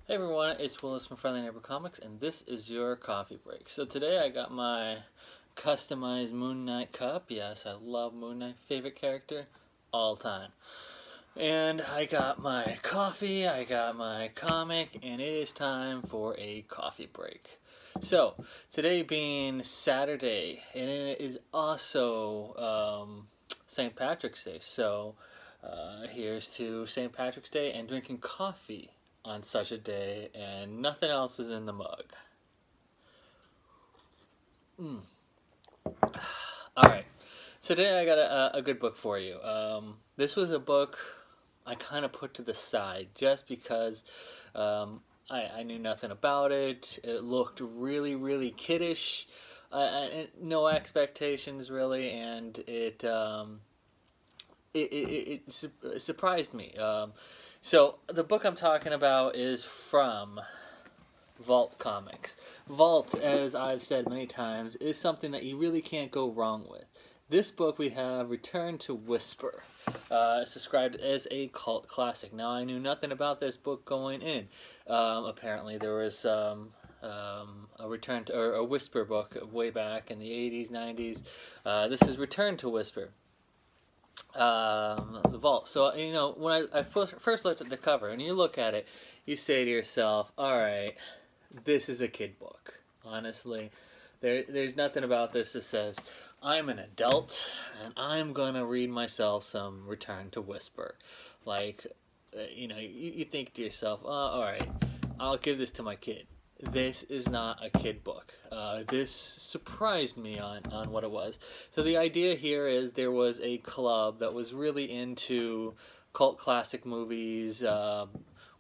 Hey everyone, it's Willis from Friendly Neighbor Comics, and this is your coffee break. So today I got my customized Moon Knight cup. Yes, I love Moon Knight, favorite character all time. And I got my coffee, I got my comic, and it is time for a coffee break. So today being Saturday, and it is also St. Patrick's Day. So here's to St. Patrick's Day and drinking coffee on such a day, and nothing else is in the mug. All right, so today I got a good book for you. This was a book I kind of put to the side just because I knew nothing about it. It looked really, really kiddish. No expectations really, and it surprised me. So the book I'm talking about is from Vault Comics. Vault, as I've said many times, is something that you really can't go wrong with. This book we have Return to Whisper. It's described as a cult classic. Now I knew nothing about this book going in. Apparently there was a return to, or a Whisper book way back in the 80s, 90s. This is Return to Whisper. The vault. So when I first looked at the cover, and you look at it, you say to yourself, "All right, this is a kid book." Honestly, there's nothing about this that says I'm an adult and I'm gonna read myself some Return to Whisper. Like, you think to yourself, "Oh, all right, I'll give this to my kid." This is not a kid book. This surprised me on what it was. So the idea here is there was a club that was really into cult classic movies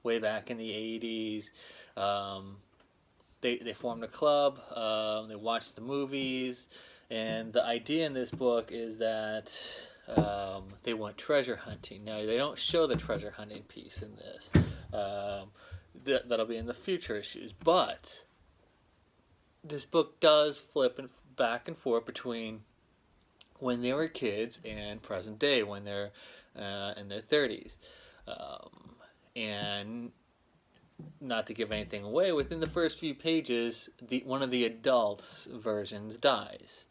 way back in the 80s. They formed a club. They watched the movies. And the idea in this book is that they went treasure hunting. Now, they don't show the treasure hunting piece in this. That'll be in the future issues. But this book does flip back and forth between when they were kids and present day, when they're in their 30s. And not to give anything away, within the first few pages, one of the adults' versions dies.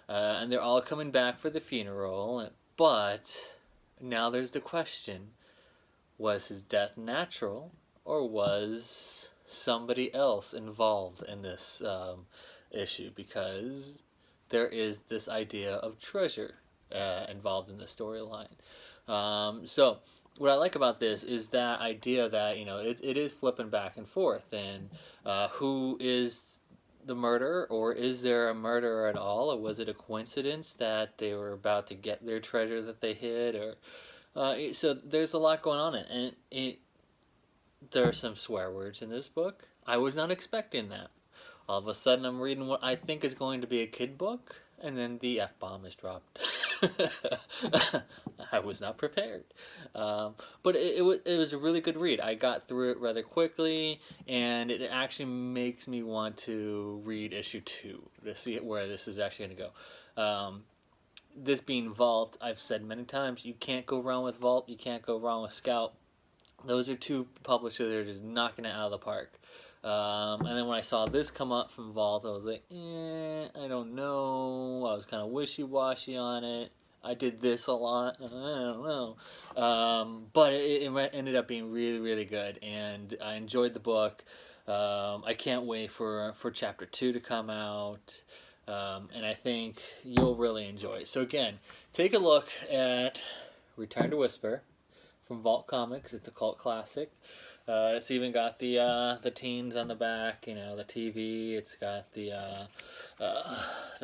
And they're all coming back for the funeral, but now there's the question, was his death natural, or was somebody else involved in this issue? Because there is this idea of treasure involved in the storyline. So what I like about this is that idea that it is flipping back and forth, and who is the murderer, or is there a murderer at all, or was it a coincidence that they were about to get their treasure that they hid, or so there's a lot going on in it. There are some swear words in this book. I was not expecting that. All of a sudden, I'm reading what I think is going to be a kid book, and then the F-bomb is dropped. I was not prepared. But it was a really good read. I got through it rather quickly, and it actually makes me want to read issue 2 to see where this is actually going to go. This being Vault, I've said many times, you can't go wrong with Vault, you can't go wrong with Scout. Those are two publishers that are just knocking it out of the park. And then when I saw this come up from Vault, I was like, I don't know. I was kind of wishy-washy on it. I did this a lot. I don't know. But it ended up being really, really good. And I enjoyed the book. I can't wait for Chapter 2 to come out. And I think you'll really enjoy it. So again, take a look at Return to Whisper from Vault Comics. It's a cult classic. It's even got the teens on the back, the TV. It's got the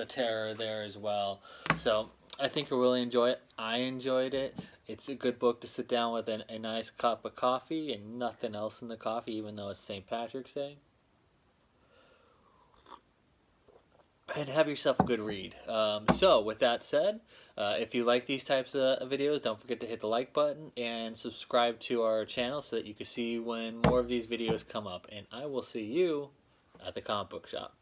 terror there as well. So I think you'll really enjoy it. I enjoyed it. It's a good book to sit down with a nice cup of coffee and nothing else in the coffee, even though it's St. Patrick's Day. And have yourself a good read. So with that said, if you like these types of videos, don't forget to hit the like button and subscribe to our channel so that you can see when more of these videos come up. And I will see you at the comic book shop.